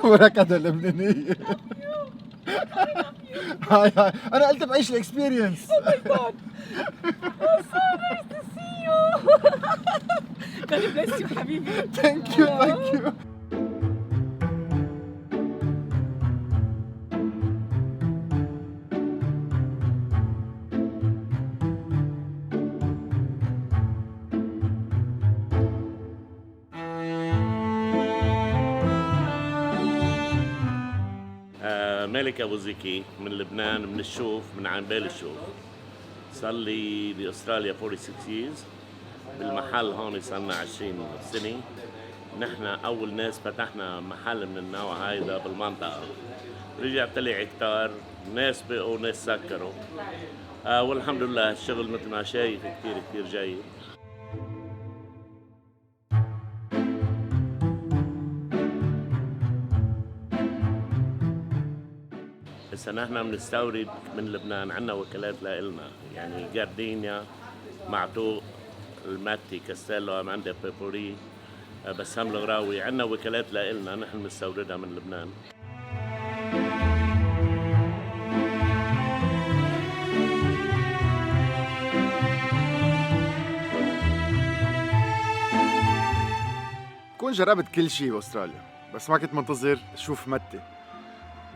وركض اللبنانية. هاي انا قلت بعيش الاكسبيرينس. God bless you حبيبي. ثانك يو ثانك يو. مالك أبو زكي من لبنان، من الشوف، من عنبال الشوف. صار لي بأستراليا 46 years. بالمحل هون صار لنا 20 سنة. نحن أول ناس فتحنا محل من النوع هيدا بالمنطقة. رجعت لي عكتار، ناس بقوا ناس سكروا. والحمد لله الشغل مثل ما شايف كتير كتير جيد. هسا نحن بنستورد من لبنان، عندنا وكالات لإلنا، يعني جاردينيا، معتوق، الماتي، كاستيلو، أماندا، بيبوري، بسام الغراوي، عندنا وكالات لإلنا نحن بنستوردها من لبنان. كون جربت كل شيء باستراليا، بس ما كنت منتظر اشوف متة.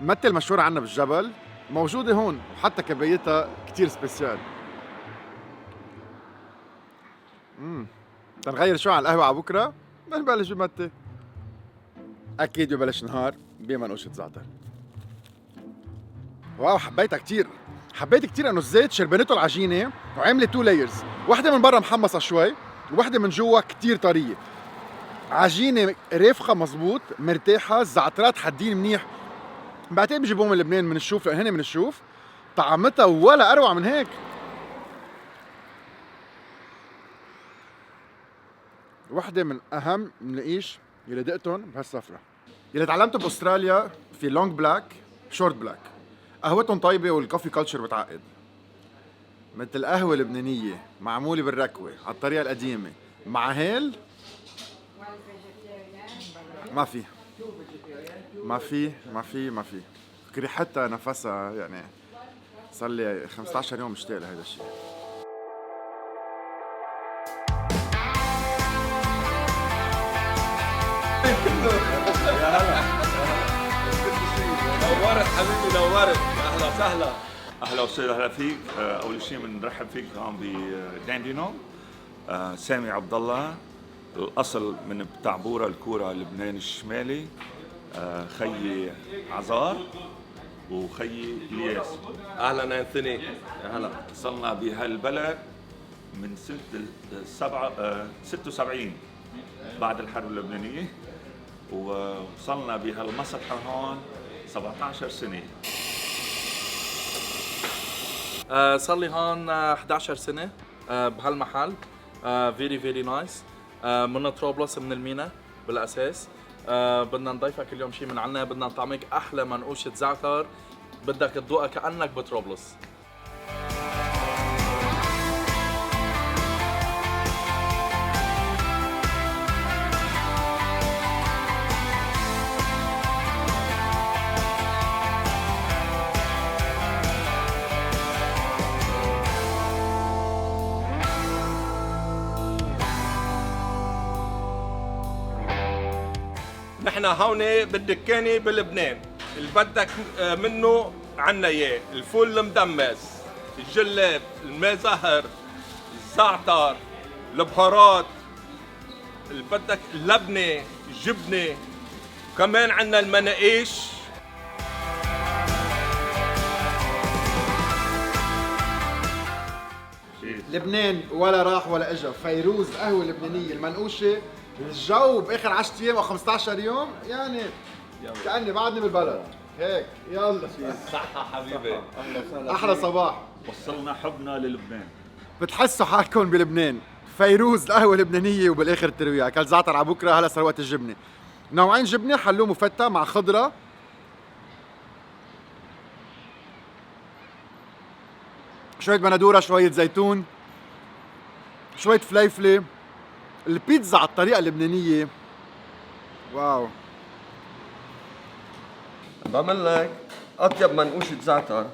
المتة المشهورة عنا بالجبل موجودة هون، وحتى كبايتها كتير سبيسيال. تنغير شو عن القهوة على بكرة؟ بنبلش بمتة. أكيد ببلش نهار بمنقوشة زعتر. واو حبيتها كتير. حبيت كتير انه الزيت شربنته العجينة وعملت تو لايرز، واحدة من برا محمصة شوي، وواحدة من جوا كتير طرية. عجينة رافخة مزبوط، مرتاحة، الزعترات حادين منيح. بعتقد بجيبوهم من لبنان من الشوف، لأن هن من الشوف. طعمتها ولا أروع من هيك. وحدة من أهم النقيش يلي دقتهم بهالسفرة. يلي تعلمته بأستراليا في لونج بلاك، شورت بلاك. قهوتهم طيبة والكوفي كلتشر بتعقد. مثل القهوة اللبنانية معمولة بالركوة على الطريقة القديمة مع هيل ما في ما في ما في ما في ريحتها نفسها، يعني صار لي 15 يوم مشتاق لهذا الشيء. يا هلا نورت حبيبي، نورت. اهلا وسهلا. اهلا وسهلا، اهلا فيك. اول شيء بنرحب فيك هون بداندينو. سامي عبد الله، الاصل من بتعبوره الكوره، لبنان الشمالي. خيي عزار وخيي الياس. اهلا انثوني، يا هلا. وصلنا بهالبلد من سنه 76 بعد الحرب اللبنانيه، ووصلنا بهالمسرح هون 17 سنه. صار لي هون 11 سنة بهالمحل. فيري فيري نايس. من طرابلس، من المينا بالأساس. بدنا نضيفك اليوم شيء من عنا، بدنا نطعمك أحلى منقوشة زعتر بدك تذوقها كأنك بطرابلس. نحن هون بالدكانة بلبنان، اللي بدك منه عنا اياه. الفول المدمس، الجلاب، الماء زهر، الزعتر، البهارات، اللي بدك اللبنة، الجبنة، كمان عنا المناقيش. لبنان ولا راح ولا اجا. فيروز قهوة لبنانية المنقوشة، الجو باخر 10 ايام او 15 يوم، يعني كأني بعدني بالبلد هيك. يلا صحة حبيبي. احلى صباح. وصلنا حبنا للبنان. بتحسوا حالكم بلبنان. فيروز القهوة اللبنانية وبالاخر الترويع. اكل زعتر على بكره، هلا صار وقت الجبنة. نوعين جبنة، حلوه مفتة مع خضرة، شوية بندورة، شوية زيتون، شوية فليفلة. البيتزا على الطريقة اللبنانية واو. بعمل لك اطيب منقوشة زعتر.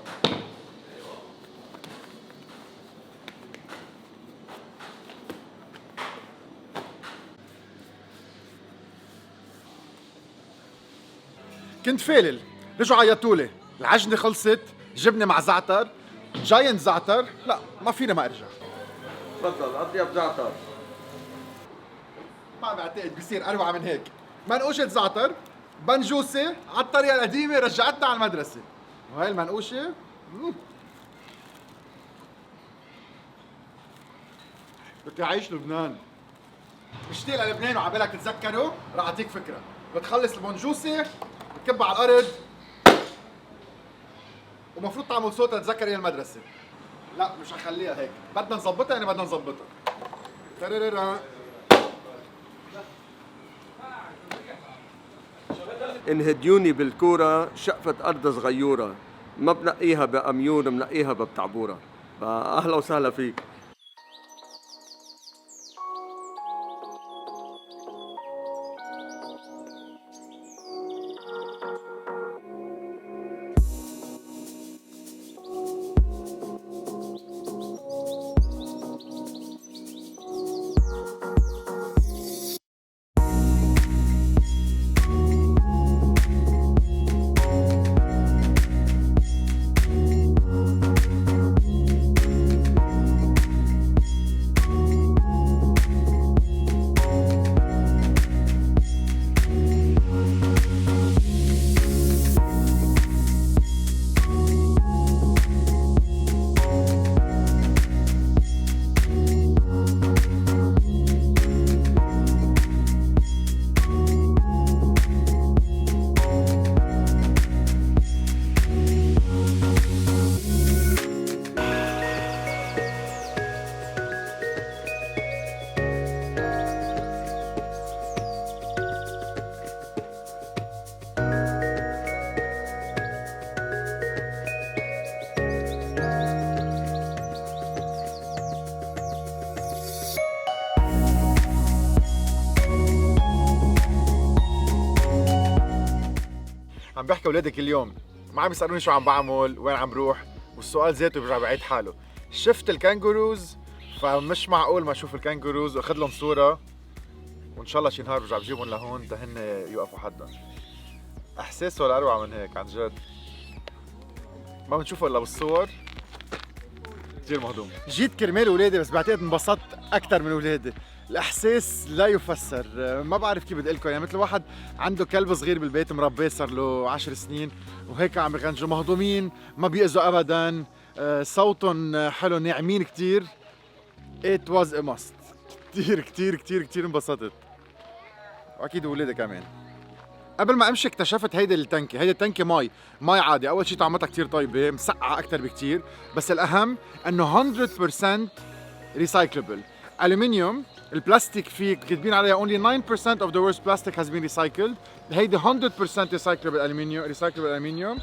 كنت فالل، رجعوا عيطولي، العجنة خلصت، جبنة مع زعتر، جاينت زعتر، لا ما فينا ما ارجع. تفضل اطيب زعتر. ما بعتقد بيصير اروع من هيك. منقوشة زعتر، بنجوسة على الطريقة القديمة رجعتنا على المدرسة. وهي المنقوشة بدي اعيش لبنان. مشتاق للبنان وعبالك تتذكروا، رح اعطيك فكرة. بتخلص البنجوسة بتكبها على الارض ومفروض تعمل صوتها تتذكر هي المدرسة. لا مش هخليها هيك، بدنا نظبطها يعني بدنا نظبطها. تررررر. انهديوني بالكورة شقفة أرض صغيورة، ما بنقيها بأميور بنقيها ببتعبورة. فأهلا وسهلا فيك. عم بحكي اولادي كل يوم، ما عم يسالوني شو عم بعمل، وين عم بروح، والسؤال ذاته بيرجع بعيد حاله. شفت الكانجوروز، فمش معقول ما اشوف الكانجوروز واخذ لهم صوره، وان شاء الله شي نهار برجع بجيبهم لهون تهن يوقفوا حدنا. احساس ولا اروع من هيك عن جد، ما بنشوفه الا بالصور. كثير مهضوم. جيت كرمال اولادي بس بعتقد انبسطت اكثر من اولادي. الاحساس لا يفسر، ما بعرف كيف بدي لكم، يعني مثل واحد عنده كلب صغير بالبيت مربيه صار له 10 سنين وهيك عم يغنجوا مهضومين، ما بيأذوا ابدا، صوتهم حلو، ناعمين كثير. It was a must. كثير كثير كثير كثير انبسطت، واكيد اولادي كمان. قبل ما امشي اكتشفت هيدي التنكي، هيدي التنكي مي عادي. اول شيء طعمتها كثير طيبه، مسقعه اكثر بكثير، بس الاهم انه 100% ريسايكلبل. الومنيوم، البلاستيك فيه كاتبين عليها only 9% of the world's plastic has been recycled. هيدي 100% recyclable aluminium،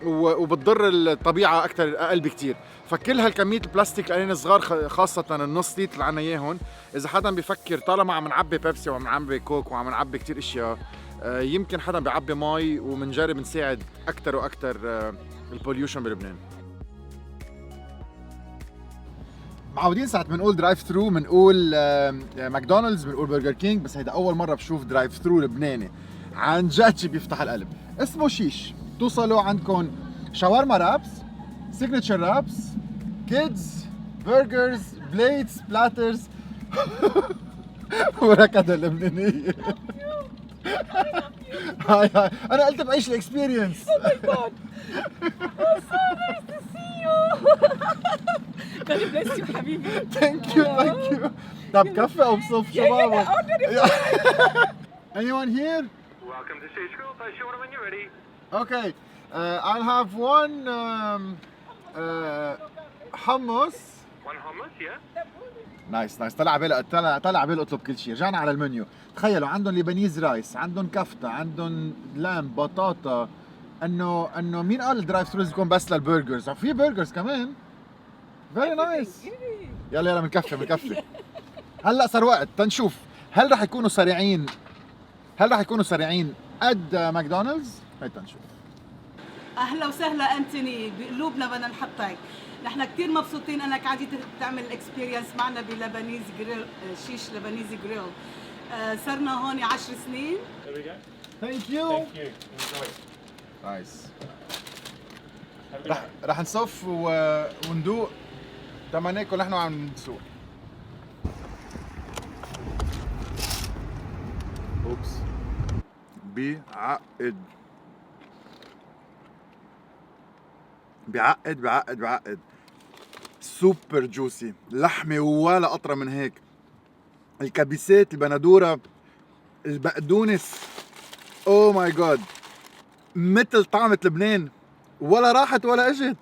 وبتضر الطبيعه اكثر اقل بكثير. فكل هالكميه البلاستيك القليلين الصغار، خاصه النص لتر اللي عنا اياهم، اذا حدا بيفكر طالما عم نعبي بيبسي وعم نعبي كوك وعم نعبي كثير اشياء، يمكن حدا بيعبي مي، ومنجرب نساعد اكثر واكثر البوليوشن بلبنان. معودين ساعة بنقول درايف ثرو بنقول ماكدونالدز، بنقول برجر كينج، بس هيدا أول مرة بشوف درايف ثرو لبناني عن جد شي بيفتح القلب. اسمه شيش. توصلوا عندكم شاورما رابس، سيجنتشر رابس، كيدز، برجرز، بليتس، بلاترز وركضة اللبنانية. هاي أنا قلت بعيش الإكسبيرينس. God bless you حبيبي. ثانك يو. طب كفي أو بصف شبابك. Anyone here? Welcome to Stage Group. Show them when you're ready. Okay, I'll have one hummus. One hummus, yeah? نايس. طلع بالي اطلب كل شيء. رجعنا على المنيو. تخيلوا عندهم ليبانيز رايس، عندهم كفتة، عندهم لام، بطاطا. انه مين قال الدرايف ثروز يكون بس للبرجرز؟ في برجرز كمان. فيري نايس. يلا بنكفي. هلا صار وقت تنشوف هل رح يكونوا سريعين قد ماكدونالدز هيدا نشوف. اهلا وسهلا انتوني، بقلوبنا بدنا نحطك. نحن كثير مبسوطين انك عادي تعمل اكسبيرينس معنا بلبنيز جريل، شيش لبنيزي جريل. صرنا هون 10 سنين. ثانك يو. نايس. رح نصف وندوق تما ناكل نحن عم نسوق. اوبس. بعقد سوبر جوسي، لحمة ولا قطرة من هيك. الكبسات، البندورة، البقدونس، اوه ماي جاد، مثل طعمة لبنان، ولا راحت ولا اجت.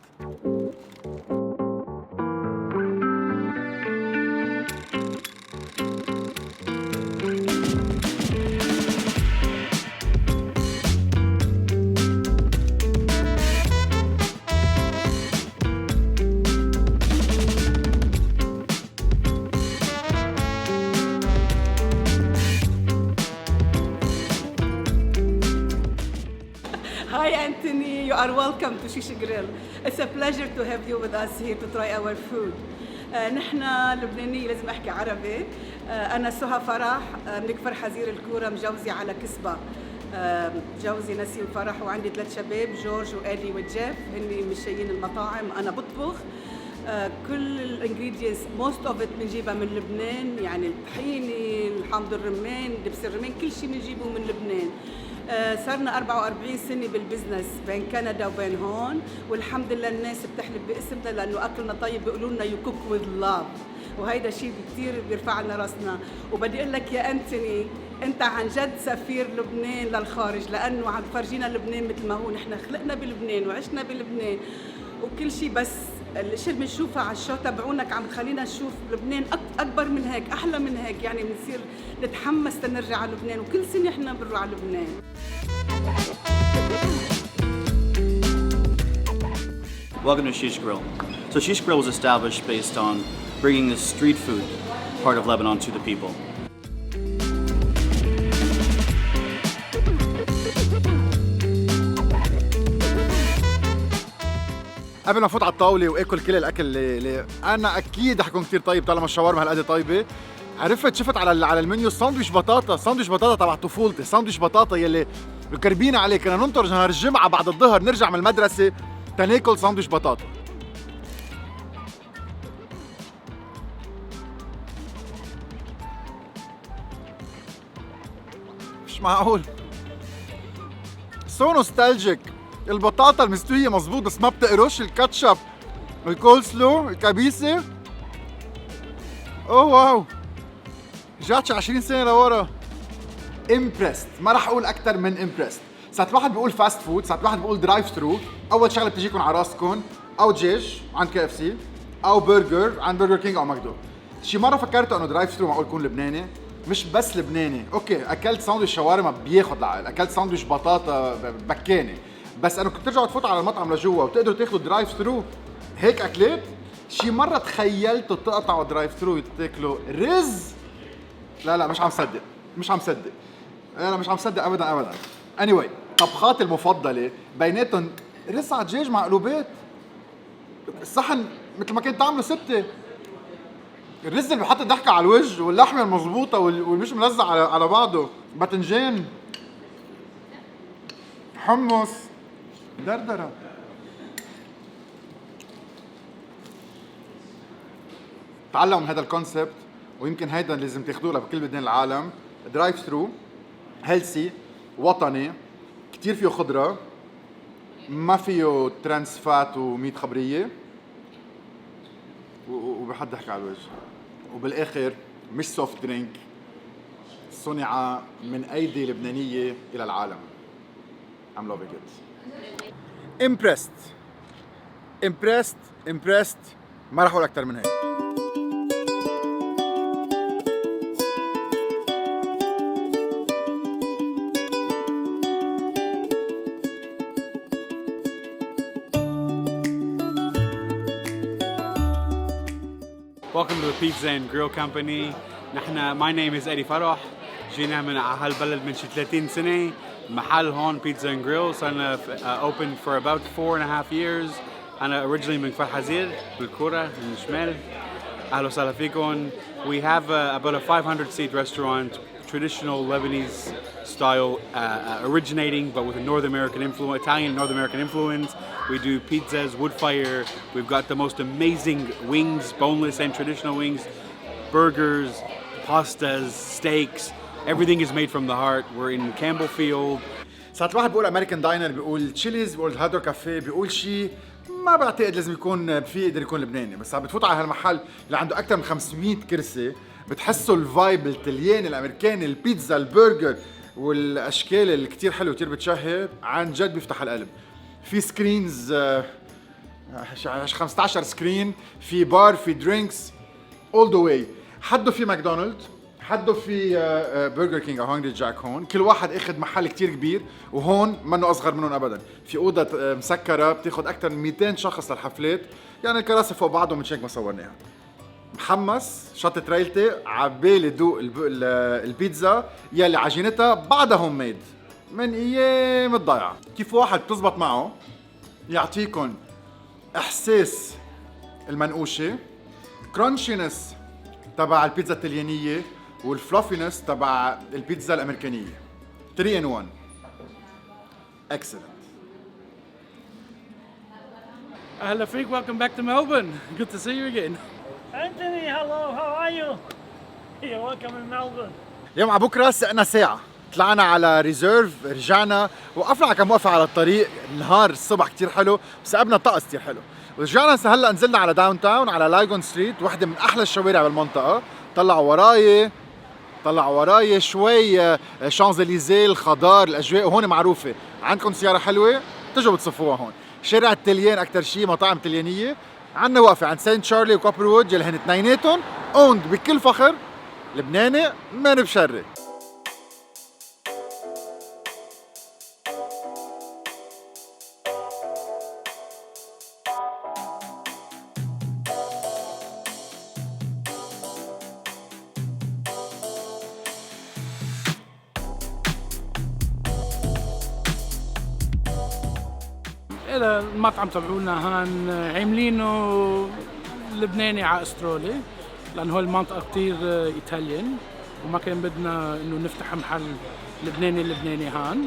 Hi Anthony, you are welcome to Shish Grill. It's a pleasure to have you with us here to try our food. نحن لبنانية، لازم احكي عربي. انا سهى فرح من كفر حزير الكورة، مجوزة على كسبة. جوزي نسيم فرح وعندي 3 شباب، جورج وادي وجيف، هني مشيين المطاعم. انا بطبخ. كل الانجريدينتس موست اوف ات بنجيبها من لبنان، يعني الطحينة، الحامض الرمان، دبس الرمان، كل شيء بنجيبه من لبنان. صرنا 44 سنة بالبزنس بين كندا وبين هون، والحمد لله الناس بتحلف باسمنا لأنه أكلنا طيب، بيقولوا لنا يو كوك وذ لاف، وهيدا شيء كثير بيرفع لنا راسنا. وبدي أقول لك يا أنتوني، أنت عن جد سفير لبنان للخارج، لأنه عم تفرجينا لبنان مثل ما هو. نحن خلقنا بلبنان وعشنا بلبنان وكل شيء، بس الاشياء اللي بنشوفها على الشو تبعونك عم تخلينا نشوف لبنان اكبر من هيك، احلى من هيك، يعني بنصير نتحمس تنرجع على لبنان، وكل سنه احنا بنروح على لبنان. Welcome to Shish Grill. So Shish Grill was established based on bringing the street food part of Lebanon to the people. قبل ما افوت على الطاوله واكل كل الاكل اللي انا اكيد رح يكون كثير طيب طالما الشاورما هالقد طيبه. شفت على المنيو ساندويش بطاطا، تبع طفولتي، ساندويش بطاطا يلي مكربين عليه. كنا ننطر نهار الجمعه بعد الظهر نرجع من المدرسه تناكل ساندويش بطاطا. مش معقول، سو نوستالجيك. البطاطا المستوية مزبوط بس ما بتقرش، الكاتشب، الكول سلو، الكبيسة. اوه واو، رجعت 20 سنة لورا. امبرست، ما راح اقول اكثر من امبرست. ساعة الواحد بيقول فاست فود، ساعة الواحد بيقول درايف ثرو، اول شغلة بتجيكم على راسكم او دجاج عند كي اف سي، او برجر عند برجر كينج او ماكدو. شي مرة فكرت انه درايف ثرو معقول يكون لبناني؟ مش بس لبناني، اوكي اكلت ساندويش شاورما بياخد العقل، اكلت ساندويش بطاطا بكاني، بس انه كنت ترجعوا تفوتوا على المطعم لجوا وتقدروا تاخذوا درايف ثرو هيك اكلات. شي مره تخيلتوا تقطعوا درايف ثرو تاكلوا رز؟ لا مش عم صدق، لا مش عم صدق ابدا. anyway، طبخاتي المفضله بيناتهم رز على دجاج مع قلوبات، الصحن مثل ما كنت تعملوا 6. الرز اللي بحط الضحكه على الوجه، واللحمه المضبوطه والمش ملزق على بعضه، باذنجان، حمص، دردرة. تعلموا من هذا الكونسبت، ويمكن هيدا لازم تاخذوه بكل بلدان العالم. درايف ثرو هيلثي، وطني، كتير فيه خضرة، ما فيه ترانس فات و100 خبرية، وبحط ضحك على الوجه. وبالاخر مش سوفت درينك، صنع من ايدي لبنانية الى العالم. I'm loving it. Impressed. ما راح اقول اكثر من هيك. Welcome to the Pizza and Grill Company. My name is Eddie Farah. جينا من هالبلد من شي 30 سنة. محل هون Pizza and Grill. صرنا open for about 4.5 years. أنا originally من كفر حزير بالكورة من الشمال. أهلا وسهلا فيكم. We have about a 500-seat restaurant, traditional Lebanese style, originating but with a North American influence, Italian North American influence. We do pizzas, wood fire. We've got the most amazing wings, boneless and traditional wings, burgers, pastas, steaks. Everything is made from the heart. We're in Campbellfield. ساعات الواحد بيقول امريكان داينر، بيقول تشيليز، بيقول هادر كافيه، بيقول شيء ما بعتقد لازم يكون فيه يقدر يكون لبناني. بس عم بتفوت على هالمحل اللي عنده اكثر من 500 كرسي، بتحسوا الفايب التلياني الامريكاني، البيتزا، البرجر والاشكال اللي كتير حلوه كتير بتشهي. عن جد بيفتح القلب. في سكرينز 15 سكرين، في بار، في درينكس all the way. حده في ماكدونالد، حده في برجر كينج او هانجري جاك. هون كل واحد اخذ محل كتير كبير، وهون منه اصغر منهم ابدا. في اوضه مسكره بتاخذ اكثر من 200 شخص للحفلات، يعني الكراسي فوق بعضهم، من هيك ما صورناها. محمس شطت ريلتي عبالي دوق البيتزا يلي عجينتها بعدها هوم ميد من ايام الضيعه. كيف واحد بتزبط معه يعطيكم احساس المنقوشه، كرانشينس تبع البيتزا الطليانيه، والفلافينس تبع البيتزا الامريكانيه. 3 in 1. Excellent. Hello, Freak. Welcome back to Melbourne. Good to see you again. Anthony, hello. How are you? You're welcome in Melbourne. اليوم على بكره سقنا ساعه، طلعنا على ريزيرف، رجعنا وقفنا على كم وقفه على الطريق. النهار الصبح كتير حلو، وسقبنا طقس كتير حلو. ورجعنا هلا نزلنا على داون تاون على لايغون ستريت، واحدة من أحلى الشوارع بالمنطقة. طلعوا وراي شوي شانزليزيه، الخضار، الأجواء وهون معروفة. عندكم سيارة حلوة تجوا بتصفوها هون. شارع التليان أكتر شيء، مطاعم تليانية. عندنا وقفة عند سانت شارلي وكوبر وود اللي هن اثنيناتهم اوند بكل فخر لبناني من بشري. المطعم تبعولنا هان عاملينه لبناني على استرالي، لأنه هو المنطقة كتير إيطاليان، وما كان بدنا إنه نفتح محل لبناني هان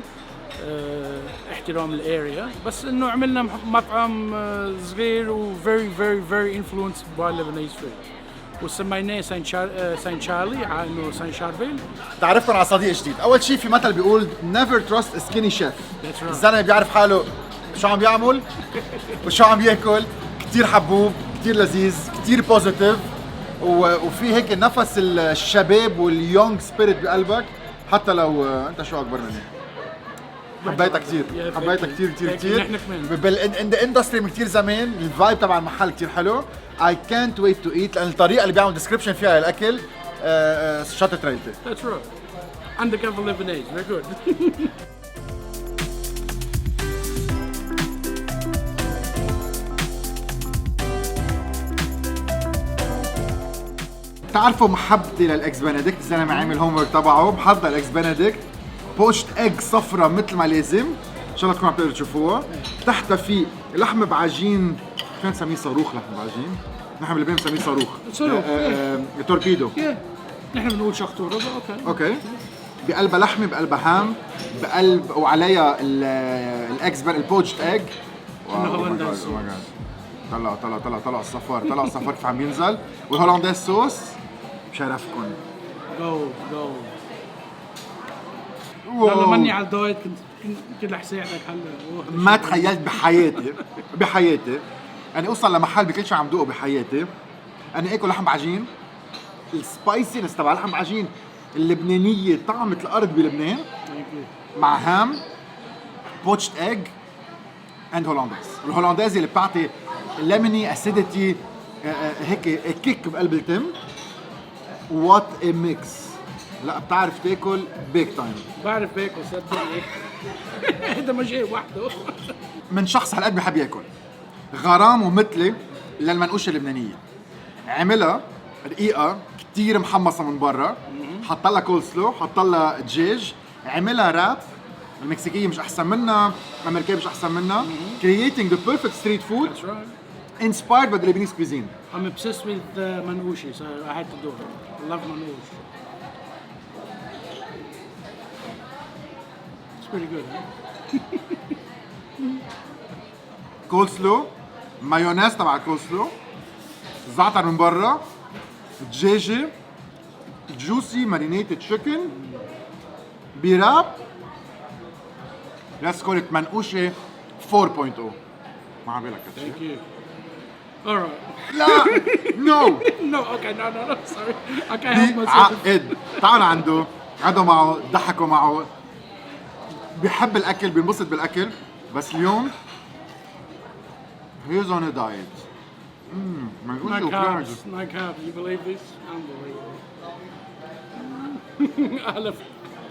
احترام الاريا، بس إنه عملنا مطعم صغير و very influenced by Lebanese food، وسميناه سان شارلي على إنه سان شارفيل. تعرفكم على صديق جديد. أول شيء في مثل بيقول never trust a skinny chef. الزلمة بيعرف حاله شو عم بيعمل وشو عم ياكل. كتير حبوب، كتير لذيذ، كتير بوزيتيف، وفي هيك نفس الشباب واليونج سبيريت بقلبك، حتى لو انت شو اكبر مني. حبيتها كتير، حبيتها كتير. بالاندستري من كتير زمان. الفايب تبع المحل كتير حلو. I can't wait to eat، لان الطريقه اللي بيعمل ديسكريبشن فيها للاكل شطت ريلتي. That's right. Undercover Lebanese, very good. تعرفوا محبتي للاكس بنديكت، الزلمه عامل هوم ورك تبعه، محضر الاكس بنديكت بوشت ايج صفرة مثل ما لازم، ان شاء الله تكونوا عم تقدروا تشوفوها. تحتها في لحم بعجين، فين نسميه صاروخ، لحم بعجين، نحن بلبنان بنسميه صاروخ. توربيدو. نحن بنقول شخطورة. اوكي. بقلبها لحمه، بقلبها هام، بقلب وعليها الاكس البوشت ايج. طلع الصفار كيف عم ينزل، والهولنديز صوص بشرفكم. جو والله ماني على الدايت، كنت رح ساعدك هلا. ما تخيلت بحياتي اني اوصل لمحل بكل شيء عم دوقه بحياتي، اني اكل لحم بعجين، السبايسينس تبع لحم بعجين اللبنانيه، طعمة الارض بلبنان، مع هام، بوتشد ايج اند هولنديز. والهولنديزي اللي بتعطي ليموني اسيديتي، هيك كيك بقلب التم. وات ا ميكس. لا بتعرف تاكل بيك تايم. بعرف باكل صدقني. هذا ما جاي وحده. من شخص هالقد بحب ياكل. غرام ومثلي للمنقوشه اللبنانيه. عملها رقيقه كتير محمصه من برا، حط لها كول سلو، حط لها دجاج، عملها راب المكسيكيه مش احسن منا، الامريكيه مش احسن منا. creating the perfect street food That's right. inspired by the Lebanese cuisine. I'm obsessed with manouche, so I had to do it. I love manouche. It's pretty good, huh? كولسلو، مايونيز تبع الكولسلو، زعتر من برا، دجاجه، جوسي مارينيتد تشيكن، براب. Let's call it منقوشه 4.0. ما عم بالك Thank you. All right. لا نو No, okay, no, sorry. I can't help myself. عقد. تعال عنده، قعدوا معه، ضحكوا معه، بيحب الاكل، بينبسط بالاكل، بس اليوم he's on a diet. منقوشه No وكراج. carbs, no carbs. You believe this? Unbelievable. I love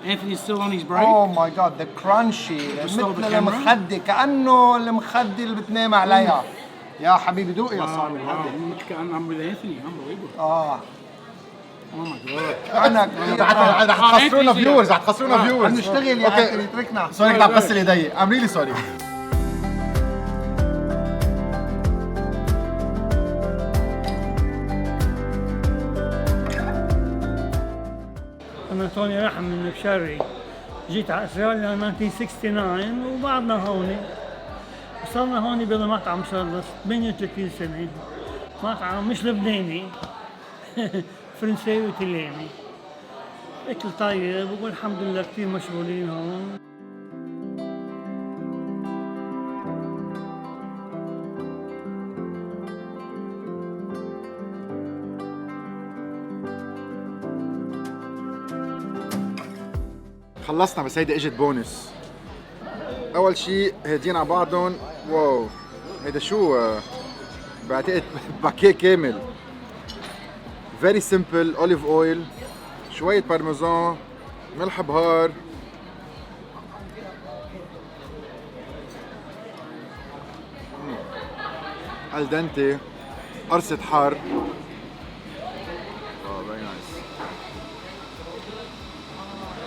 Anthony's still on his break. اوه ماي جاد ذا كرانشي مثل المخدة كأنه المخدة اللي بتنام عليها. يا حبيبي دوق يا صاحبي. I'm with Anthony. Unbelievable. اه Oh my god. انا رح تخسرونا فيورز، رح تخسرونا فيورز. عم نشتغل يا أخي اتركنا. سوري كنت عم بغسل ايدي. I'm really sorry. أنا توني رحم من بشري. جيت على أستراليا 1969 وبعدنا هون. وصلنا هون بالمطعم صار لنا 38 سنة. مطعم مش لبناني. فرنساوي وإيطالياني. أكل طيب والحمد لله كثير مشغولين هون. خلصنا بس هيدي اجت بونس. اول شيء هادين على بعضهم. واو هيدا شو؟ بعتقد باكيه كامل. فيري سمبل. اوليف اويل، شوية بارميزان، ملح بهار، الدنتي، قرصة حار. very nice.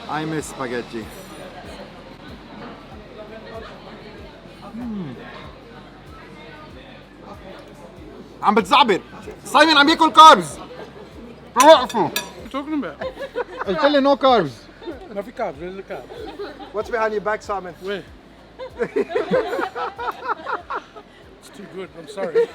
I miss spaghetti. عم بتزعبط. سايمون عم ياكل كاربز. وقفوا. What are you talking about? قلت لي نو كاربز. ما في carbs. Where's the carbs? What's behind your back, Simon? Where? It's too good. I'm sorry.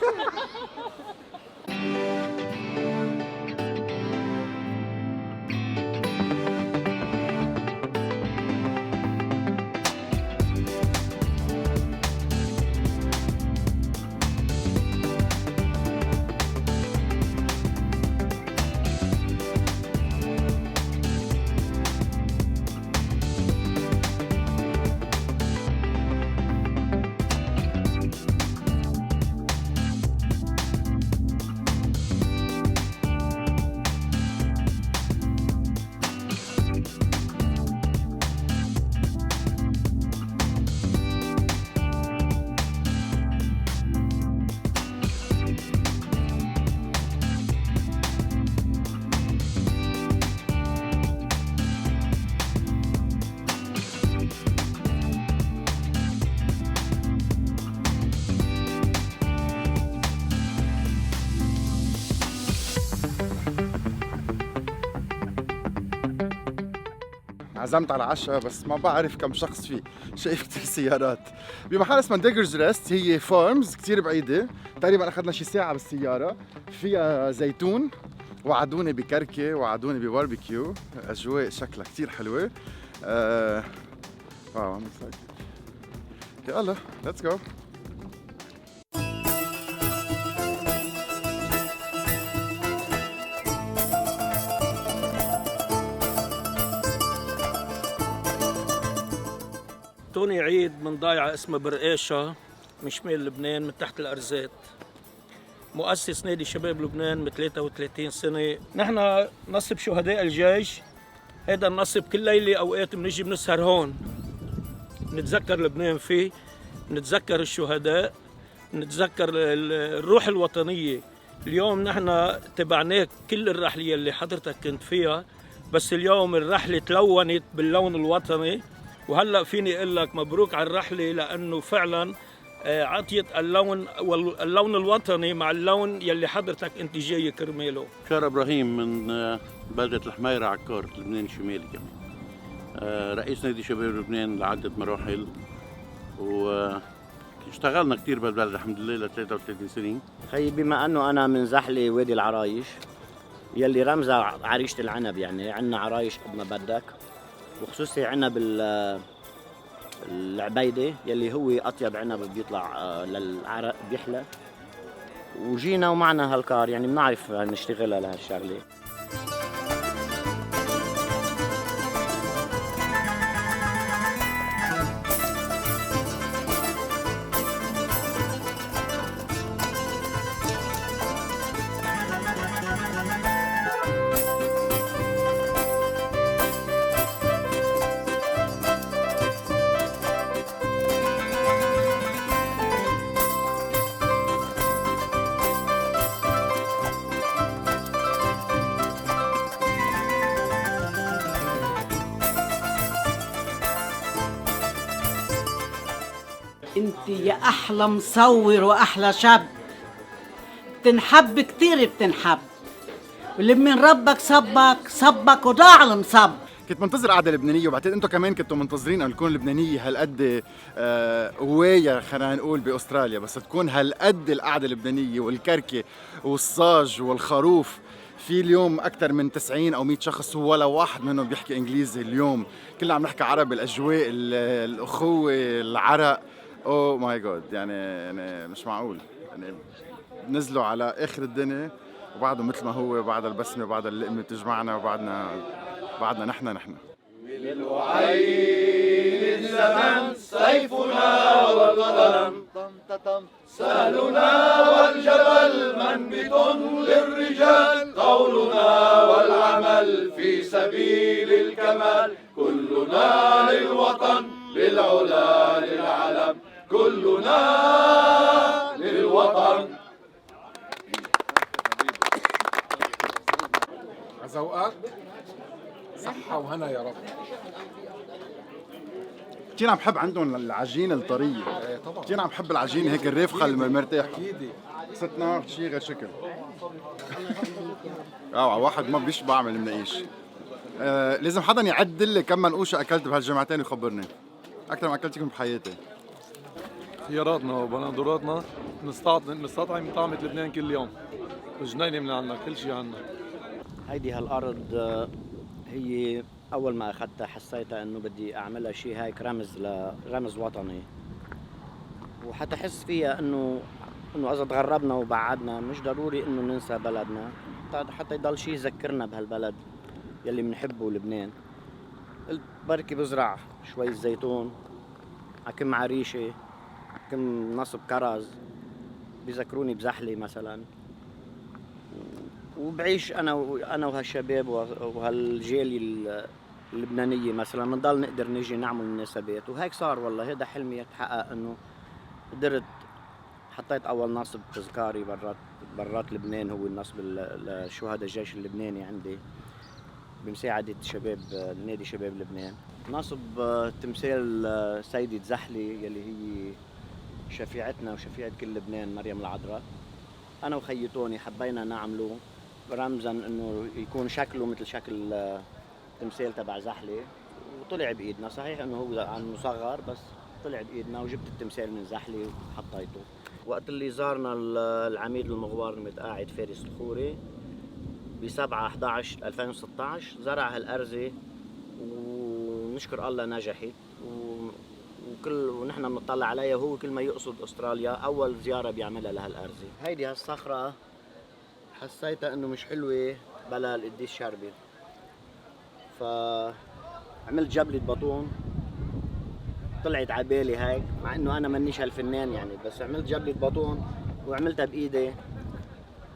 عزمت على عشاء بس ما بعرف كم شخص فيه. شايف كثير سيارات بمحل اسمه ديجرز ريست. هي فارمز كثير بعيدة، تقريبا اخذنا شي ساعة بالسيارة. فيها زيتون، وعدوني بكركة، وعدوني بباربيكيو. اجواء شكلها كثير حلوة. واو يلا ليتس جو. توني عيد من ضايعة اسمها برقاشة من شمال لبنان من تحت الأرزات. مؤسس نادي شباب لبنان من 33 سنة. نحن نصب شهداء الجيش. هذا النصب كل ليلة أوقات بنجي بنسهر هون نتذكر لبنان فيه، نتذكر الشهداء، نتذكر الروح الوطنية. اليوم نحن تبعناك كل الرحلة اللي حضرتك كنت فيها، بس اليوم الرحلة تلونت باللون الوطني وهلا فيني اقول لك مبروك على الرحله، لانه فعلا عطيت اللون الوطني مع اللون يلي حضرتك انت جاي كرماله. بشار ابراهيم من بلده الحميره عكار، لبنان الشمالي كمان. رئيس نادي شباب لبنان لعده مراحل، واشتغلنا كثير بالبلد الحمد لله ل 33 سنه. خي بما انه انا من زحله وادي العرايش يلي رمزها عريشه العنب، يعني عندنا عرايش قد ما بدك، وخصوصي عنب العبيده يلي هو اطيب عنب بيطلع للعرق بيحلى، وجينا ومعنا هالكار يعني بنعرف نشتغلها لهالشغله. انت يا احلى مصور واحلى شاب، بتنحب كتير بتنحب، واللي من ربك صبك وضاع المصب. كنت منتظر قعده لبنانيه، وبعتقد انتم كمان كنتوا منتظرين انه تكون لبنانيه هالقد قويه خلينا نقول باستراليا، بس تكون هالقد القعده اللبنانيه والكركه والصاج والخروف. في اليوم اكثر من 90 او 100 شخص ولا واحد منهم بيحكي انجليزي اليوم، كلنا عم نحكي عربي. الاجواء، الاخوه، العرق، اوه ماي جاد، يعني مش معقول. يعني نزلوا على اخر الدنيا وبعده مثل ما هو، بعد البسمه بعد اللقمه بتجمعنا، وبعدنا نحن ملء عين الزمن سيفنا والقلم، سهلنا والجبل منبت للرجال، قولنا والعمل في سبيل الكمال، كلنا للوطن للعلا للعلم، كلنا للوطن. عزوقات صحة وهنا يا رب. كثير عم بحب عندهم العجينه الطريه، كثير عم بحب العجينه هيك الرافقه المرتاحه. اكيد ستنا شيء غير شكل. واحد ما بيشبع من المناقيش. لازم حدا يعدل لي كم منقوشه اكلت بهالجمعتين ويخبرني. اكثر ما اكلتكم بحياتي. خياراتنا وبندوراتنا نستطعم طعمة لبنان كل يوم. الجنينة من عنا، كل شيء عنا. هيدي هالارض هي اول ما اخذتها حسيتها انه بدي اعملها شيء هيك رمز وطني، وحتى احس فيها انه اذا تغربنا وبعدنا مش ضروري انه ننسى بلدنا، حتى يضل شيء يذكرنا بهالبلد يلي بنحبه لبنان. قلت بركي بزرع شوي زيتون، كم عريشه، كم نصب كرز بيذكروني بزحلي مثلا، وبعيش انا وهالشباب وهالجاليه اللبنانيه مثلا، بنضل نقدر نجي نعمل مناسبات، وهيك صار. والله هذا حلمي يتحقق، انه قدرت حطيت اول نصب تذكاري برات لبنان، هو النصب لشهداء الجيش اللبناني عندي بمساعده شباب نادي شباب لبنان. نصب تمثال سيدة زحلي يلي هي شفيعتنا وشفيعة كل لبنان، مريم العذراء. انا وخيي توني حبينا نعمله رمزا انه يكون شكله مثل شكل تمثال تبع زحلي، وطلع بايدنا. صحيح انه هو عن مصغر بس طلع بايدنا، وجبت التمثال من زحلي وحطيته. وقت اللي زارنا العميد المغوار المتقاعد فارس الخوري ب7/11/2016 زرع هالارزه، ونشكر الله نجحت، ونحن بنطلع عليها، وهو كل ما يقصد استراليا اول زياره بيعملها لهالارزه. هيدي هالصخره حسيتها انه مش حلوه بلا القديس شربي، فعملت جبلة بطون طلعت عبالي هيك، مع انه انا منيش هالفنان يعني، بس عملت جبلة بطون وعملتها بايدي.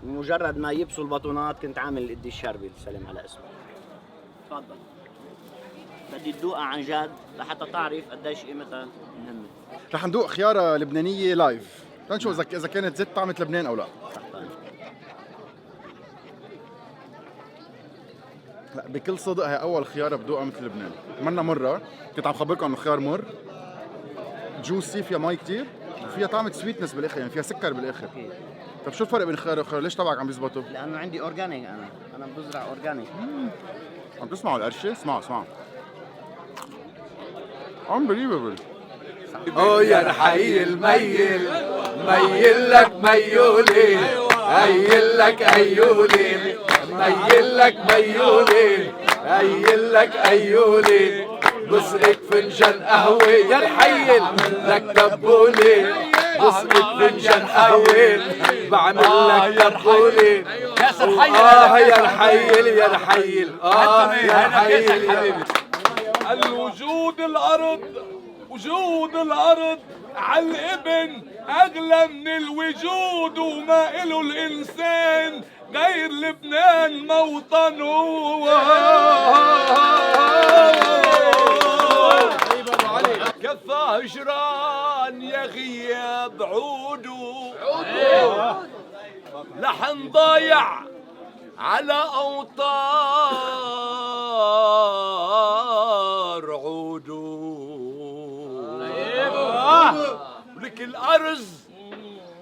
مجرد ما يبسوا البطونات كنت عامل القديس شربي سلم على اسمه. تفضل، بدي تذوقها عن جد لحتى تعرف قديش قيمتها مهمه. رح ندوق خياره لبنانيه لايف، لنشوف اذا كانت زيت طعمه لبنان او لا. لا بكل صدق هي اول خيار بدوقها مثل لبنان. منا مره كنت عم خبركم انه خيار مر جوسي، فيها مي كتير، وفيها طعمة سويتنس بالاخر، يعني فيها سكر بالاخر. طب شو الفرق بين الخيار والخيار؟ ليش تبعك عم بيزبطوا؟ لانه عندي اورجانيك، انا بزرع اورجانيك. عم تسمعوا القرشه؟ اسمعوا unbelievable. يا رحيل ميل ميل لك ميولي، هيل لك ايولي، ميل لك ميولي، هيل لك ايولي، بسقك فنجان قهوة يا رحيل لك دبولي، بسقك فنجان قهوة بعمل لك دبولي. يا رحيل يا رحيل يا رحيل. الوجود الأرض وجود الأرض عالابن أغلى من الوجود، وما إله الإنسان غير لبنان موطنه. كفى هجران يا غياب عودو، لحن ضايع على أوطار عودو. ولك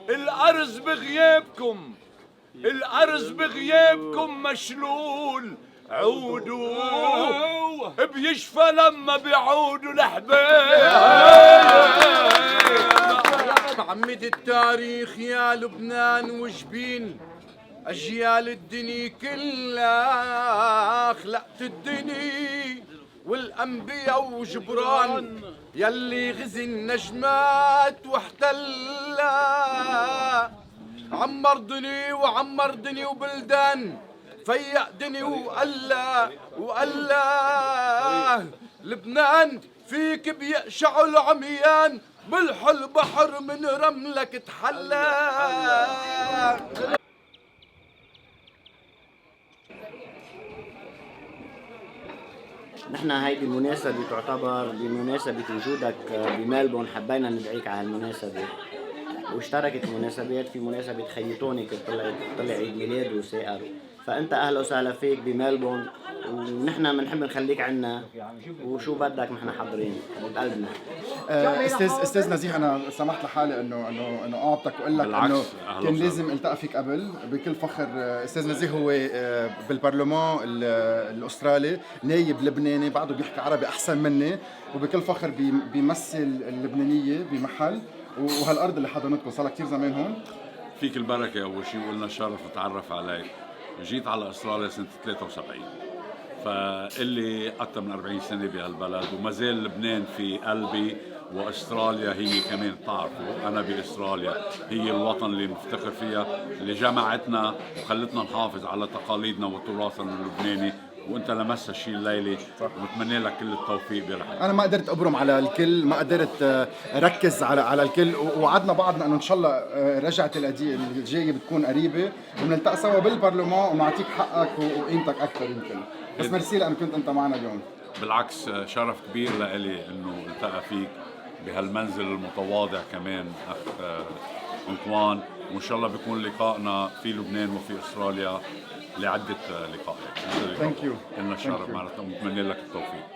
الأرز بغيابكم، الأرز بغيابكم مشلول عودو، بيشفى لما بيعودوا الأحباب. عمد التاريخ يا لبنان وجبين أجيال الدنيا كلها، خلقت الدنيا والأنبياء وجبران يلي غزي النجمات واحتلها. عمر دني وعمر دني وبلدان، فيق دني وقلا لبنان فيك بيقشعوا العميان، بالحل بحر من رملك تحلى. نحن هيدي المناسبة تعتبر بمناسبة وجودك بملبون، حبينا ندعيك على هالمناسبة. واشتركت المناسبات في مناسبة خيطوني، كنت طلع عيد ميلاد وسائر، فأنت أهلا وسهلا فيك بملبون، ونحن بنحب نخليك عنا، وشو بدك نحن حاضرين بقلبنا. استاذ نزيه، انا سمحت لحالي انه اقعدك واقول لك انه كان لازم التقى فيك قبل بكل فخر. استاذ نزيه هو بالبرلمان الاسترالي نايب لبناني، بعده بيحكي عربي احسن مني، وبكل فخر بيمثل اللبنانيه بمحل، وهالارض اللي حضنتكم صار كثير زمان هون. فيك البركه. اول شيء قلنا شرف اتعرف عليك. جيت على استراليا سنه 73، فاللي اكثر من 40 سنه بهالبلد، وما زال لبنان في قلبي، واستراليا هي كمان بتعرفوا انا باستراليا هي الوطن اللي نفتخر فيها، اللي جمعتنا وخلتنا نحافظ على تقاليدنا وتراثنا اللبناني، وانت لمست الشيء الليلي، وبتمنى لك كل التوفيق برحلتك. انا ما قدرت ابرم على الكل، ما قدرت ركز على الكل، ووعدنا بعضنا انه ان شاء الله رجعت الجايه بتكون قريبه، وبنلتقى سوا بالبرلمان ونعطيك حقك وقيمتك اكثر يمكن. بس ميرسي لانه كنت انت معنا اليوم. بالعكس، شرف كبير لإلي انه التقى فيك بهالمنزل المتواضع كمان اخ انطوان، وان شاء الله بيكون لقائنا في لبنان وفي استراليا لعدة لقاءات. ثانك يو. لنا الشرف معناتها، ونتمنى لك التوفيق.